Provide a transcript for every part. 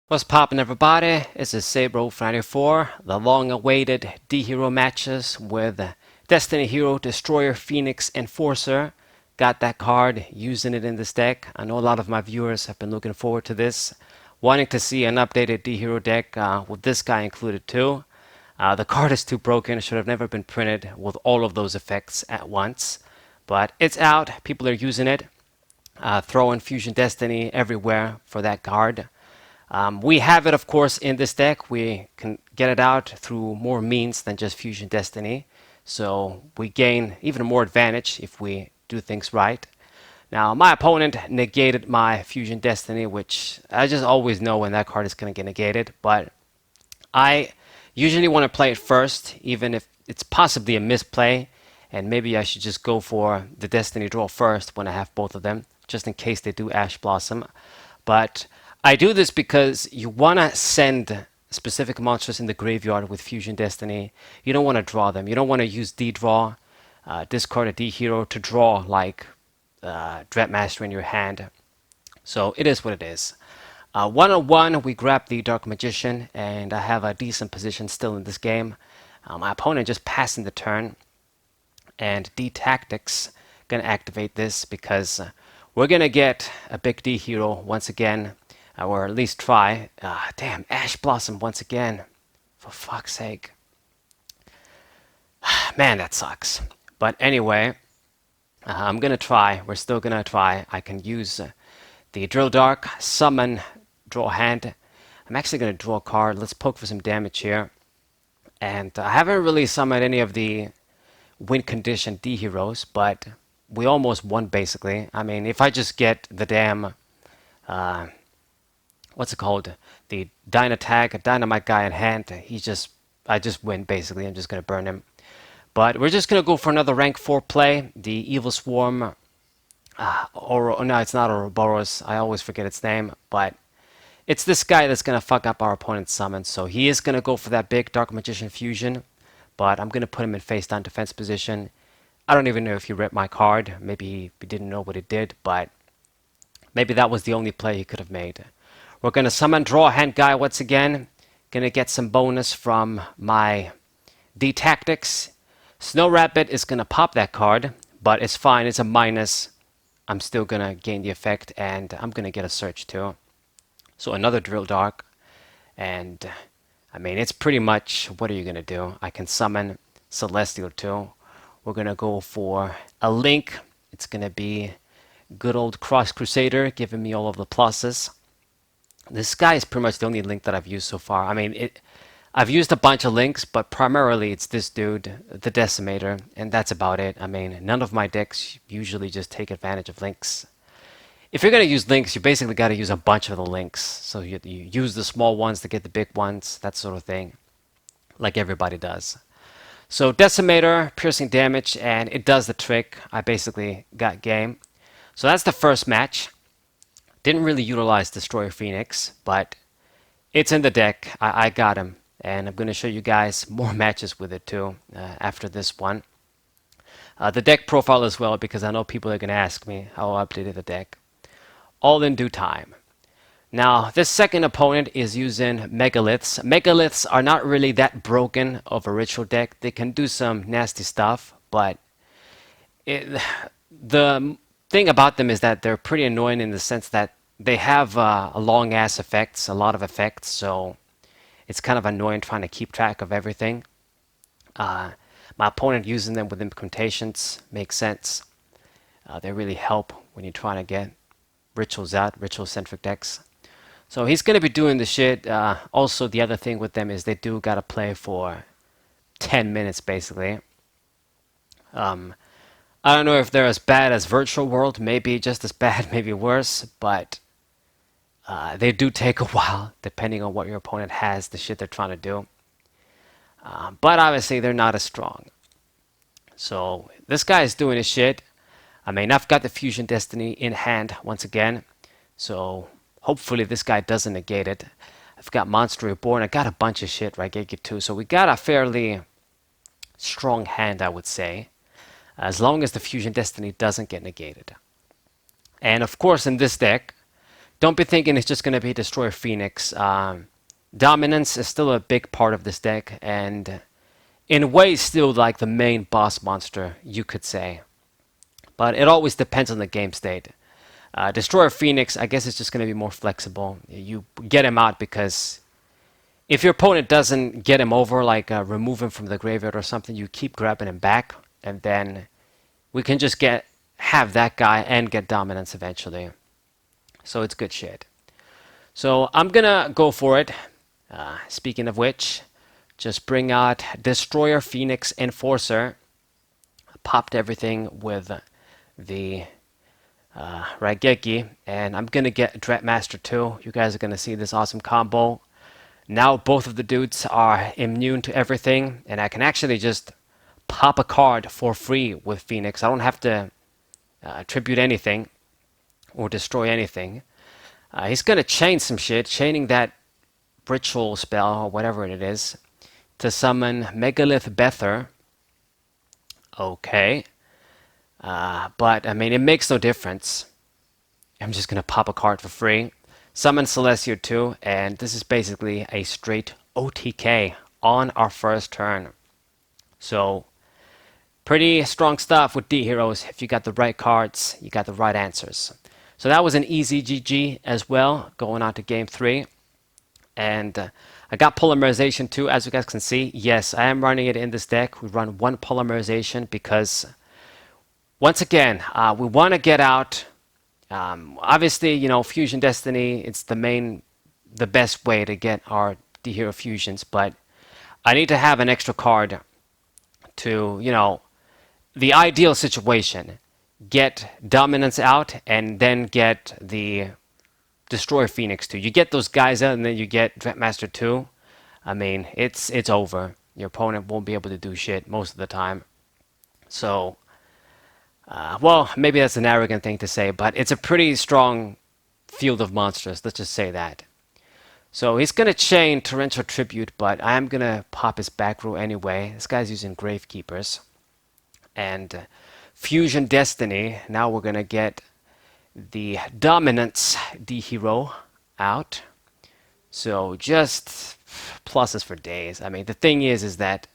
What's poppin', everybody? This is Saber94, the long-awaited D-Hero matches with Destiny Hero, Destroyer, Phoenix, Enforcer. Got that card, using it in this deck. I know a lot of my viewers have been looking forward to this, wanting to see an updated D-Hero deck with this guy included too. The card is too broken, it should have never been printed with all of those effects at once. But it's out, people are using it. Throwing Fusion Destiny everywhere for that card. We have it, of course, in this deck. We can get it out through more means than just Fusion Destiny. So we gain even more advantage if we do things right. Now, my opponent negated my Fusion Destiny, which I just always know when that card is going to get negated. But I usually want to play it first, even if it's possibly a misplay. And maybe I should just go for the Destiny draw first when I have both of them, just in case they do Ash Blossom. But I do this because you want to send specific monsters in the graveyard with Fusion Destiny. You don't want to draw them. You don't want to use D-Draw, discard a D-Hero to draw like Dreadmaster in your hand. So it is what it is. 1-on-1, we grab the Dark Magician, and I have a decent position still in this game. My opponent just passing the turn, and D-Tactics going to activate this because we're going to get a big D-Hero once again. Or at least try. Damn, Ash Blossom once again. For fuck's sake. Man, that sucks. But anyway, I'm gonna try. We're still gonna try. I can use the Drill Dark, summon, draw hand. I'm actually gonna draw a card. Let's poke for some damage here. And I haven't really summoned any of the win condition D heroes, but we almost won basically. I mean, if I just get the damn what's it called? The Dynatag, Dynamite guy in hand. I just win basically. I'm just gonna burn him. But we're just gonna go for another rank 4 play. The Evil Swarm, no, it's not Ouroboros. I always forget its name, but it's this guy that's gonna fuck up our opponent's summons. So he is gonna go for that big Dark Magician fusion, but I'm gonna put him in face down defense position. I don't even know if he read my card. Maybe he didn't know what it did, but maybe that was the only play he could have made. We're going to summon Draw Hand Guy once again. Going to get some bonus from my D-Tactics. Snow Rabbit is going to pop that card, but it's fine. It's a minus. I'm still going to gain the effect, and I'm going to get a search too. So another Drill Dark. And, I mean, it's pretty much, what are you going to do? I can summon Celestial too. We're going to go for a Link. It's going to be good old Cross Crusader, giving me all of the pluses. This guy is pretty much the only link that I've used so far. I mean, I've used a bunch of links, but primarily it's this dude, the Decimator, and that's about it. I mean, none of my decks usually just take advantage of links. If you're going to use links, you basically got to use a bunch of the links. So you use the small ones to get the big ones, that sort of thing, like everybody does. So Decimator, piercing damage, and it does the trick. I basically got game. So that's the first match. Didn't really utilize Destroyer Phoenix, but it's in the deck. I got him, and I'm going to show you guys more matches with it too after this one. The deck profile as well, because I know people are going to ask me how I updated the deck. All in due time. Now, this second opponent is using Megaliths. Megaliths are not really that broken of a ritual deck. They can do some nasty stuff, but the thing about them is that they're pretty annoying in the sense that they have a long ass effects, a lot of effects, so it's kind of annoying trying to keep track of everything. My opponent using them with incantations makes sense. They really help when you're trying to get rituals out, ritual centric decks. So he's going to be doing the shit. Also, the other thing with them is they do got to play for 10 minutes basically. I don't know if they're as bad as Virtual World, maybe just as bad, maybe worse, but they do take a while, depending on what your opponent has, the shit they're trying to do. But obviously, they're not as strong. So this guy is doing his shit. I mean, I've got the Fusion Destiny in hand once again, so hopefully this guy doesn't negate it. I've got Monster Reborn. I got a bunch of shit, right? Get too. So we got a fairly strong hand, I would say, as long as the Fusion Destiny doesn't get negated. And of course, in this deck, don't be thinking it's just going to be Destroyer Phoenix. Dominance is still a big part of this deck, and in a way, still like the main boss monster, you could say. But it always depends on the game state. Destroyer Phoenix, I guess, is just going to be more flexible. You get him out because if your opponent doesn't get him over, like remove him from the graveyard or something, you keep grabbing him back, and then we can just have that guy and get dominance eventually. So it's good shit. So I'm gonna go for it. Speaking of which, just bring out Destroyer Phoenix Enforcer. Popped everything with the Raigeki, and I'm gonna get Dreadmaster too. You guys are gonna see this awesome combo. Now both of the dudes are immune to everything, and I can actually just pop a card for free with Phoenix. I don't have to tribute anything or destroy anything. He's gonna chain some shit, chaining that ritual spell or whatever it is to summon Megalith Bether. Okay. But I mean, it makes no difference. I'm just gonna pop a card for free. Summon Celestia too, and this is basically a straight OTK on our first turn. So, pretty strong stuff with D heroes. If you got the right cards, you got the right answers. So that was an easy GG as well, going on to game 3. And I got polymerization too, as you guys can see. Yes, I am running it in this deck. We run 1 polymerization because, once again, we want to get out. Obviously, you know, Fusion Destiny, it's the best way to get our D-Hero fusions, but I need to have an extra card to, you know, the ideal situation. Get Dominance out and then get the Destroyer Phoenix too. You get those guys out and then you get Dreadmaster 2. I mean, it's over. Your opponent won't be able to do shit most of the time. So, well, maybe that's an arrogant thing to say, but it's a pretty strong field of monsters. Let's just say that. So he's going to chain Torrential Tribute, but I am going to pop his back row anyway. This guy's using Gravekeepers. And Fusion Destiny. Now we're going to get the Dominance D-Hero out. So just pluses for days. I mean, the thing is that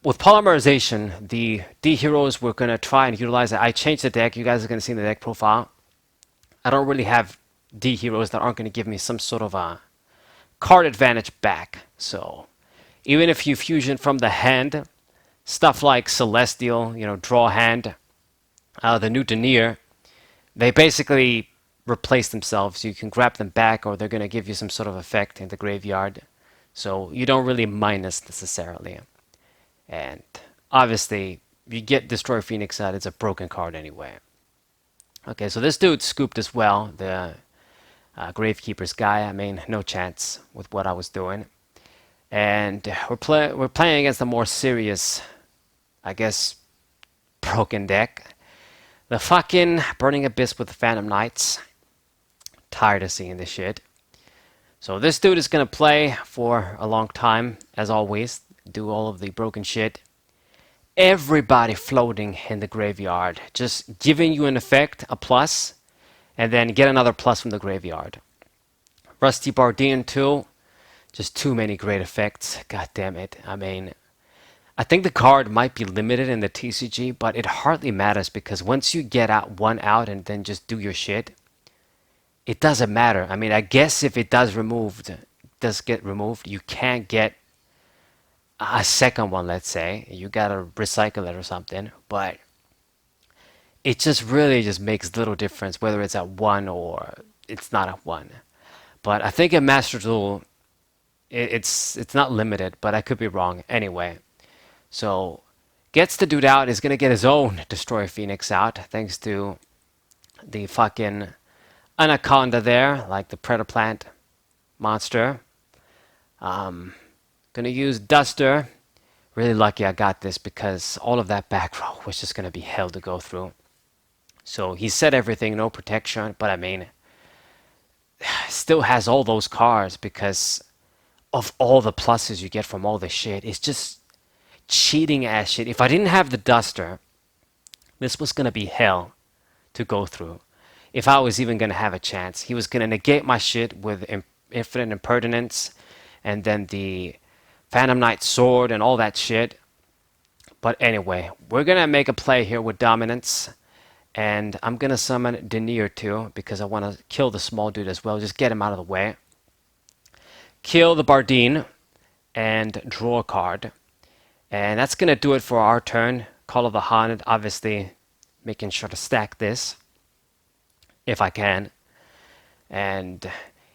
with polymerization, the D-Heroes we're going to try and utilize it. I changed the deck. You guys are going to see in the deck profile. I don't really have D-Heroes that aren't going to give me some sort of a card advantage back. So even if you fusion from the hand, stuff like Celestial, you know, draw hand, the new Denier, they basically replace themselves. You can grab them back or they're going to give you some sort of effect in the graveyard. So you don't really minus necessarily. And obviously, you get Destroyer Phoenix out, it's a broken card anyway. Okay, so this dude scooped as well, the Gravekeeper's guy. I mean, no chance with what I was doing. And we're playing against a more serious, I guess, broken deck. The fucking Burning Abyss with the Phantom Knights. Tired of seeing this shit. So this dude is going to play for a long time, as always. Do all of the broken shit. Everybody floating in the graveyard. Just giving you an effect, a plus, and then get another plus from the graveyard. Rusty Bardian too. Just too many great effects. God damn it. I mean, I think the card might be limited in the TCG, but it hardly matters because once you get out one out and then just do your shit, it doesn't matter. I mean, I guess if it does get removed, you can't get a second one, let's say. You gotta recycle it or something, but it just really just makes little difference whether it's at 1 or it's not at 1. But I think in Master Duel, it's not limited, but I could be wrong. Anyway, so gets the dude out, is gonna get his own Destroyer Phoenix out, thanks to the fucking Anaconda there, like the Predaplant monster. Gonna use Duster. Really lucky I got this because all of that back row was just gonna be hell to go through. So he said everything, no protection, but I mean, still has all those cards because of all the pluses you get from all this shit. It's just cheating ass shit. If I didn't have the Duster, this was gonna be hell to go through. if I was even gonna have a chance. He was gonna negate my shit with infinite impertinence, and then the Phantom Knight sword and all that shit. But anyway, we're gonna make a play here with dominance, and I'm gonna summon Denier too because I want to kill the small dude as well. Just get him out of the way. Kill the Bardine and draw a card, and that's gonna do it for our turn. Call of the Haunted, obviously making sure to stack this if I can, and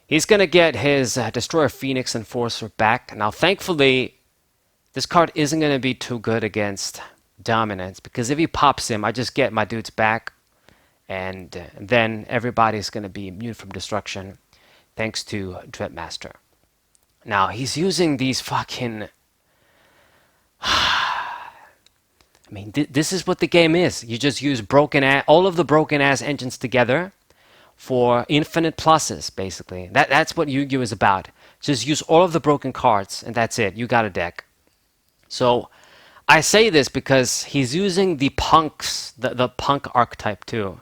he's gonna get his Destroyer Phoenix Enforcer back. Now, thankfully, this card isn't going to be too good against dominance because if he pops him, I just get my dudes back, and then everybody's going to be immune from destruction thanks to Dreadmaster. Now, he's using these fucking... I mean, this is what the game is. You just use all of the broken ass engines together for infinite pluses, basically. That's what Yu-Gi-Oh is about. Just use all of the broken cards, and that's it. You got a deck. So I say this because he's using the punks, the punk archetype too.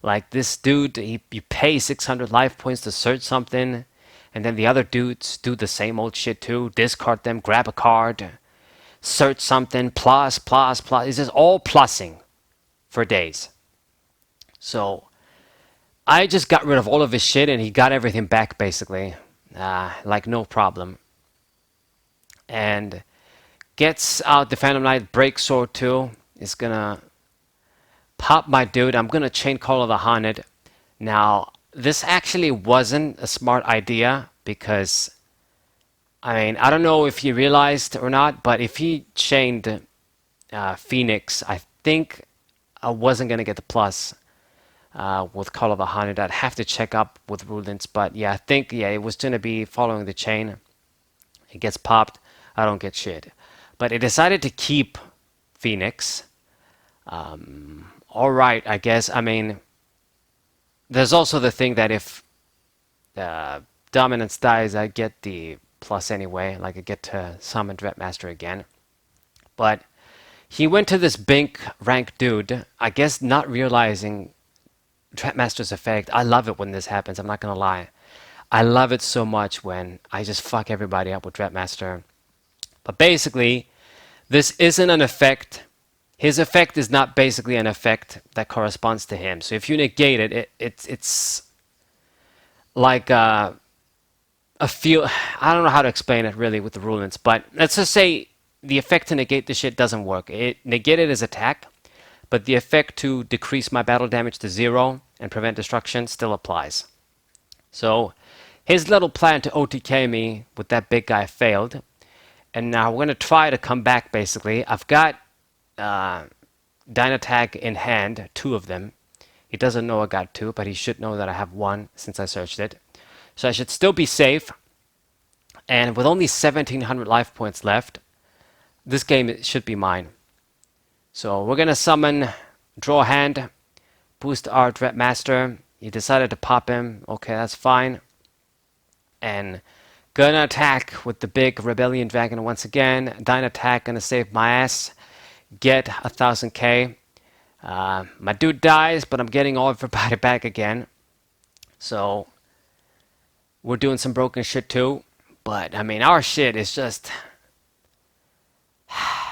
Like this dude, you pay 600 life points to search something, and then the other dudes do the same old shit too. Discard them, grab a card, search something, plus. It's just all plussing for days. So I just got rid of all of his shit, and he got everything back basically, like no problem. And gets out the Phantom Knight Break Sword too. Is gonna pop my dude. I'm gonna chain Call of the Haunted. Now, this actually wasn't a smart idea because, I mean, I don't know if he realized or not, but if he chained Phoenix, I think I wasn't gonna get the plus with Call of the Haunted. I'd have to check up with Rulins, but yeah, I think it was gonna be following the chain. It gets popped. I don't get shit. But it decided to keep Phoenix. All right, I guess. I mean, there's also the thing that if Dominance dies, I get the plus anyway. Like, I get to summon Dreadmaster again. But he went to this Bink rank dude, I guess not realizing Dreadmaster's effect. I love it when this happens, I'm not going to lie. I love it so much when I just fuck everybody up with Dreadmaster. But basically, this isn't an effect. His effect is not basically an effect that corresponds to him. So if you negate it, it's like a feel. I don't know how to explain it really with the rulings, but let's just say the effect to negate this shit doesn't work. It negated his attack, but the effect to decrease my battle damage to 0 and prevent destruction still applies. So his little plan to OTK me with that big guy failed. And now we're going to try to come back, basically. I've got Dynatag in hand, 2 of them. He doesn't know I got 2, but he should know that I have 1 since I searched it. So I should still be safe. And with only 1,700 life points left, this game should be mine. So we're going to summon, draw a hand, boost our Dreadmaster. He decided to pop him. Okay, that's fine. And gonna attack with the big Rebellion Dragon once again. Dynatag gonna save my ass. Get 1000k. My dude dies, but I'm getting all everybody back again. So we're doing some broken shit too. But I mean, our shit is just...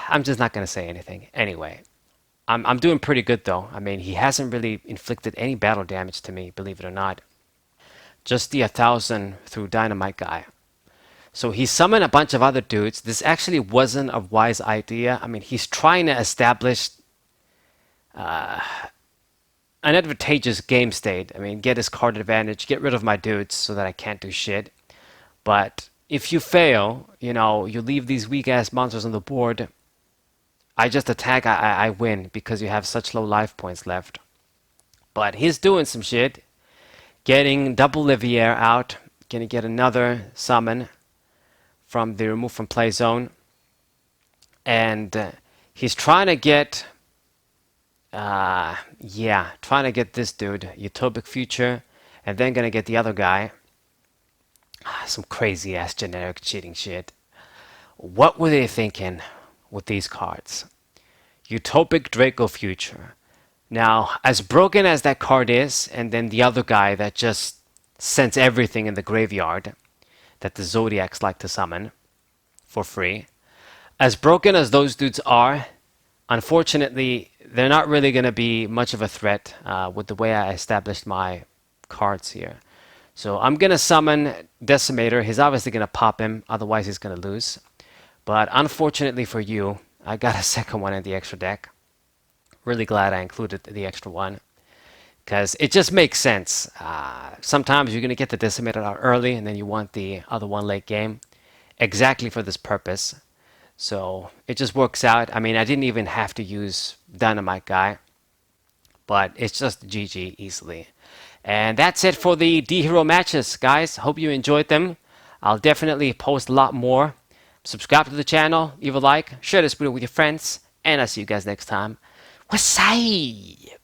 I'm just not gonna say anything. Anyway, I'm doing pretty good though. I mean, he hasn't really inflicted any battle damage to me, believe it or not. Just the 1000 through Dynamite Guy. So he summoned a bunch of other dudes. This actually wasn't a wise idea. I mean, he's trying to establish an advantageous game state. I mean, get his card advantage, get rid of my dudes so that I can't do shit. But if you fail, you know, you leave these weak-ass monsters on the board, I just attack, I win because you have such low life points left. But he's doing some shit. Getting double Liviere out. Gonna get another summon from the remove from play zone, and he's trying to get trying to get this dude Utopic Future, and then gonna get the other guy. Some crazy ass generic cheating shit. What were they thinking with these cards? Utopic Draco Future, Now, as broken as that card is, and then the other guy that just sends everything in the graveyard that the Zodiacs like to summon for free, as broken as those dudes are, unfortunately, they're not really going to be much of a threat with the way I established my cards here. So I'm going to summon Decimator. He's obviously going to pop him, otherwise he's going to lose. But unfortunately for you, I got a second one in the extra deck. Really glad I included the extra one, because it just makes sense. Sometimes you're going to get the Decimator out early, and then you want the other one late game, exactly for this purpose. So it just works out. I mean, I didn't even have to use Dynamite Guy, but it's just GG easily. And that's it for the D-Hero matches, guys. Hope you enjoyed them. I'll definitely post a lot more. Subscribe to the channel, leave a like, share this video with your friends, and I'll see you guys next time. Wasai!